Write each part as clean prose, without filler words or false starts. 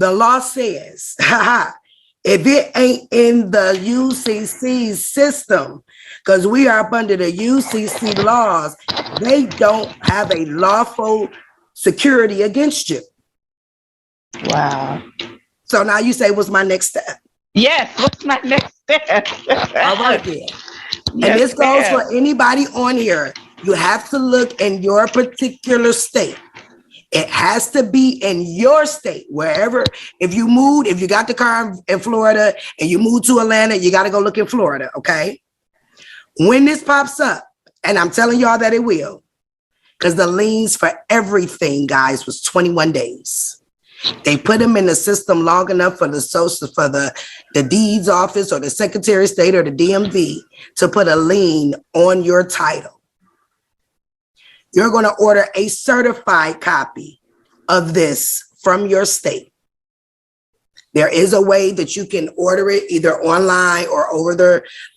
The law says, if it ain't in the UCC system, because we are up under the UCC laws, they don't have a lawful security against you. Wow. So now you say, what's my next step? Yes, what's my next step? All right, then. Yes, and this goes ma'am. for anybody on here. You have to look in your particular state. It has to be in your state, wherever. If you moved, if you got the car in Florida and you moved to Atlanta, you got to go look in Florida, okay? When this pops up, and I'm telling y'all that it will, because the liens for everything, guys, was 21 days. They put them in the system long enough for the deeds office or the Secretary of State or the DMV to put a lien on your title. You're going to order a certified copy of this from your state. There is a way that you can order it either online or over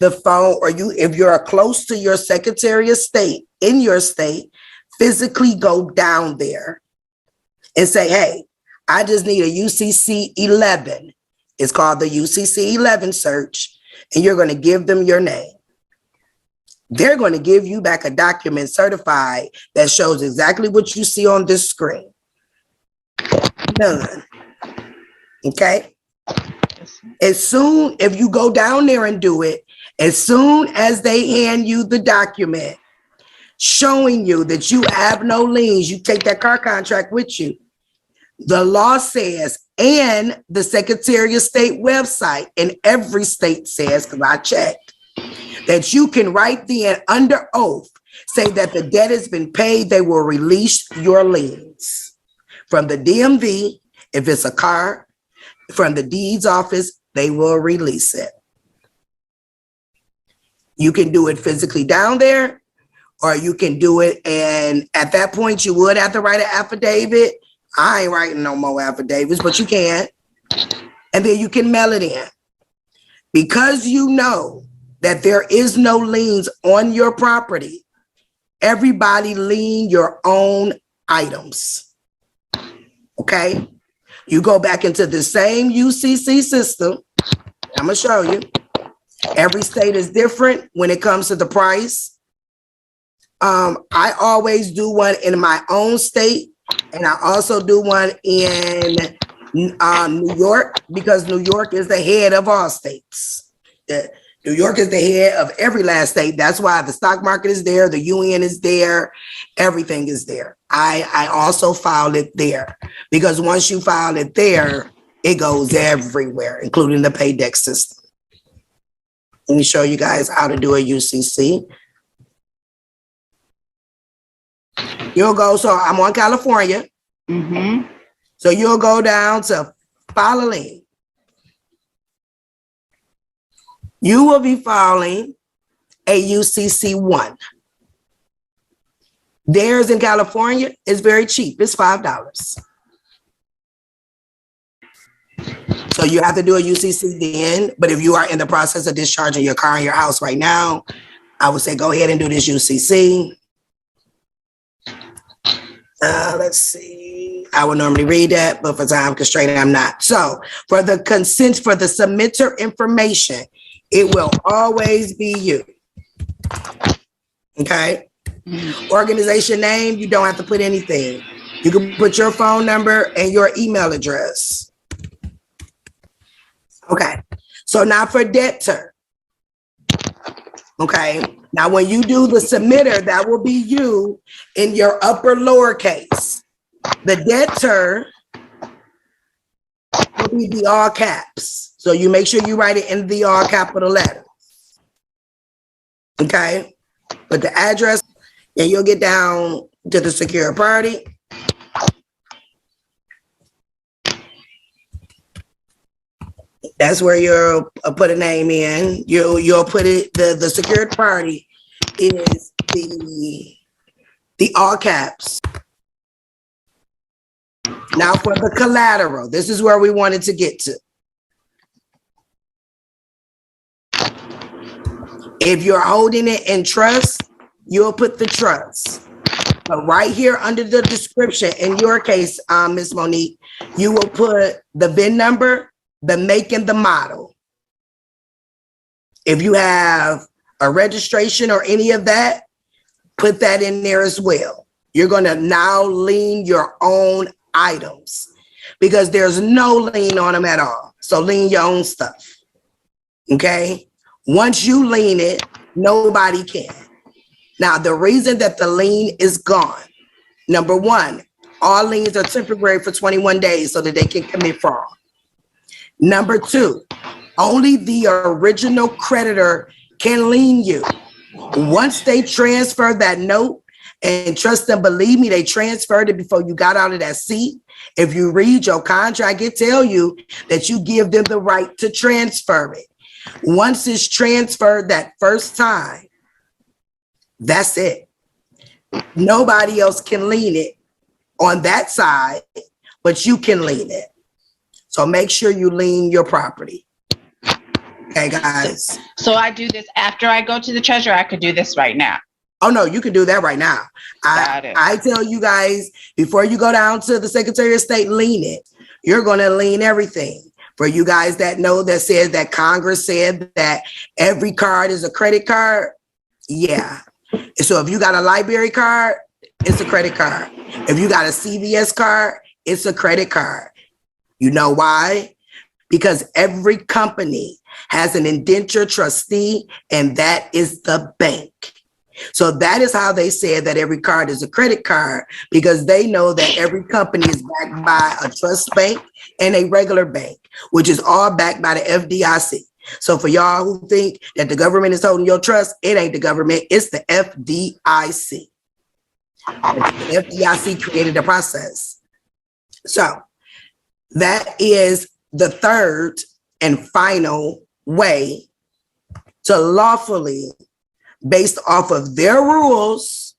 the phone, or if you're close to your Secretary of State in your state, physically go down there and say, hey, I just need a UCC 11. It's called the UCC 11 search, and you're going to give them your name. They're going to give you back a document certified that shows exactly what you see on this screen. None. Okay? If you go down there and do it, as soon as they hand you the document showing you that you have no liens, you take that car contract with you. The law says, and the Secretary of State website in every state says, because I checked, that you can right then under oath say that the debt has been paid. They will release your liens from the DMV. If it's a car, from the deeds office, they will release it. You can do it physically down there, or you can do it, and at that point you would have to write an affidavit. I ain't writing no more affidavits, but you can. And then you can mail it in. Because you know that there is no liens on your property, everybody lien your own items. Okay? You go back into the same UCC system. I'm going to show you. Every state is different when it comes to the price. I always do one in my own state, and I also do one in New York, because New York is the head of all states. New York is the head of every last state. That's why the stock market is there, the UN is there, everything is there. I also filed it there, because once you file it there, it goes everywhere, including the paydex system. Let me show you guys how to do a UCC. You'll go, so I'm on California. Mm-hmm. So you'll go down to file a lien. You will be filing a UCC 1. Theirs in California is very cheap. It's $5. So you have to do a UCC then, but if you are in the process of discharging your car in your house right now, I would say go ahead and do this UCC. Let's see. I would normally read that, but for time constraint, I'm not. So for the consent for the submitter information, it will always be you. Okay? Mm-hmm. Organization name, you don't have to put anything. You can put your phone number and your email address. Okay. So now for debtor. Okay. Now, when you do the submitter, that will be you in your upper lowercase. The debtor will be the all caps. So you make sure you write it in the all capital letters. Okay. But the address, and you'll get down to the secure party. That's where you'll put a name in. You'll put it, the secured party is the all caps. Now for the collateral, this is where we wanted to get to. If you're holding it in trust, you'll put the trust. But right here under the description, in your case, Ms. Monique, you will put the VIN number, the make and the model. If you have a registration or any of that, put that in there as well. You're going to now lien your own items because there's no lien on them at all. So lien your own stuff. Okay? Once you lien it, nobody can. Now, the reason that the lien is gone, number one, all liens are temporary for 21 days so that they can commit fraud. Number two, only the original creditor can lien you. Once they transfer that note, and trust and believe me, they transferred it before you got out of that seat. If you read your contract, it tell you that you give them the right to transfer it. Once it's transferred that first time, that's it. Nobody else can lien it on that side, but you can lien it. So make sure you lien your property. Okay, guys. So I do this after I go to the treasurer. I could do this right now. Oh, no, you can do that right now. I tell you guys, before you go down to the Secretary of State, lien it. You're going to lien everything. For you guys that know, that says that Congress said that every card is a credit card. Yeah. So if you got a library card, it's a credit card. If you got a CVS card, it's a credit card. You know why? Because every company has an indenture trustee, and that is the bank. So that is how they said that every card is a credit card, because they know that every company is backed by a trust bank and a regular bank, which is all backed by the FDIC. So for y'all who think that the government is holding your trust, it ain't the government, it's the FDIC. The FDIC created the process. So that is the third and final way to lawfully, based off of their rules,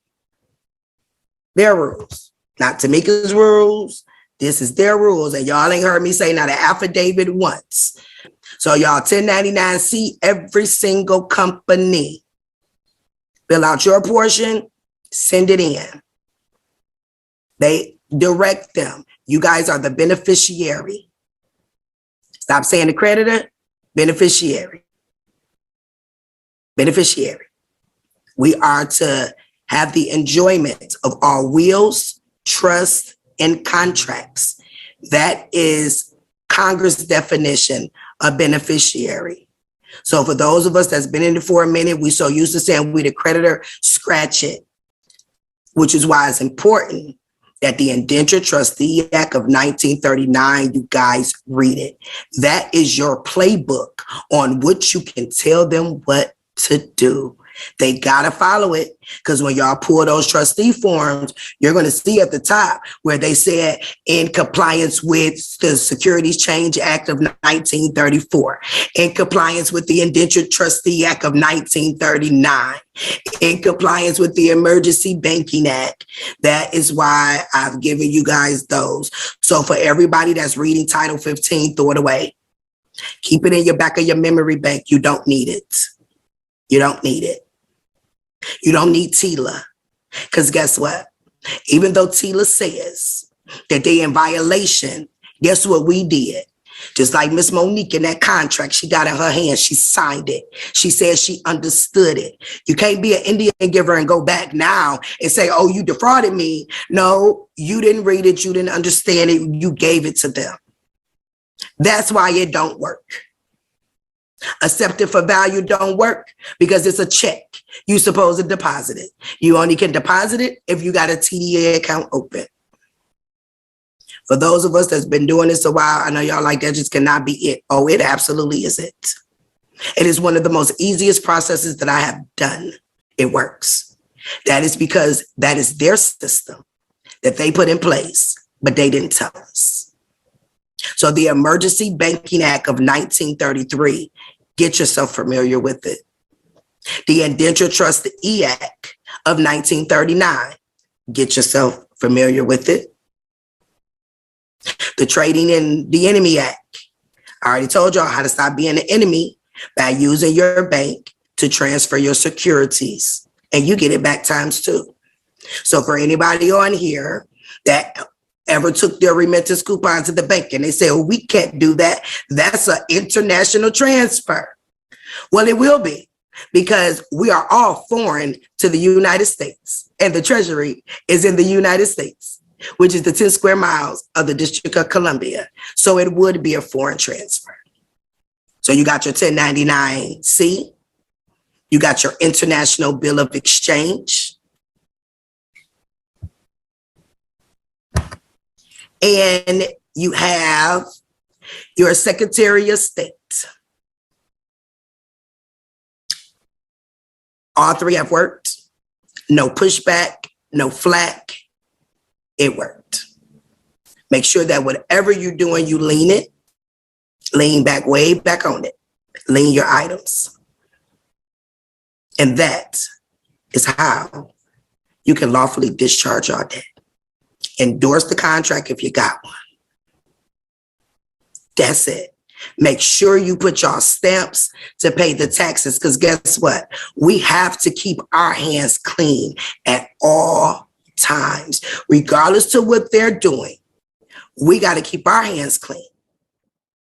not Tamika's rules. This is their rules. And y'all ain't heard me say not an affidavit once. So y'all 1099-C every single company. Fill out your portion, send it in. They direct them. You guys are the beneficiary. Stop saying the creditor, beneficiary. Beneficiary. We are to have the enjoyment of all wills, trusts, and contracts. That is Congress' definition of beneficiary. So for those of us that's been in it for a minute, we so used to saying we the creditor, scratch it, which is why it's important that the Indenture Trustee Act of 1939, you guys read it. That is your playbook on what you can tell them what to do. They got to follow it, because when y'all pull those trustee forms, you're going to see at the top where they said in compliance with the Securities Change Act of 1934, in compliance with the Indentured Trustee Act of 1939, in compliance with the Emergency Banking Act. That is why I've given you guys those. So for everybody that's reading Title 15, throw it away. Keep it in your back of your memory bank. You don't need it. You don't need it. You don't need TILA, because guess what? Even though TILA says that they in violation, guess what we did? Just like Miss Monique in that contract, she got in her hand, she signed it. She said she understood it. You can't be an Indian giver and go back now and say, oh, you defrauded me. No, you didn't read it. You didn't understand it. You gave it to them. That's why it don't work. Accepted for value don't work because it's a check. You supposed to deposit it. You only can deposit it if you got a TDA account open. For those of us that's been doing this a while, I know y'all like that just cannot be it. Oh, it absolutely is it. It is one of the most easiest processes that I have done. It works. That is because that is their system that they put in place, but they didn't tell us. So the Emergency Banking Act of 1933, get yourself familiar with it. The Indenture Trustee Act of 1939, get yourself familiar with it. The Trading in the Enemy Act. I already told y'all how to stop being an enemy by using your bank to transfer your securities, and you get it back times two. So for anybody on here that ever took their remittance coupon to the bank and they say, oh, we can't do that. That's an international transfer. Well, it will be, because we are all foreign to the United States, and the Treasury is in the United States, which is the 10 square miles of the District of Columbia. So it would be a foreign transfer. So you got your 1099-C, you got your International Bill of Exchange, and you have your Secretary of State. All three have worked. No pushback, no flack. It worked. Make sure that whatever you're doing, you lean it. Lean back, way back on it. Lean your items. And that is how you can lawfully discharge your debt. Endorse the contract if you got one. That's it. Make sure you put your stamps to pay the taxes, because guess what? We have to keep our hands clean at all times. Regardless to what they're doing, we got to keep our hands clean.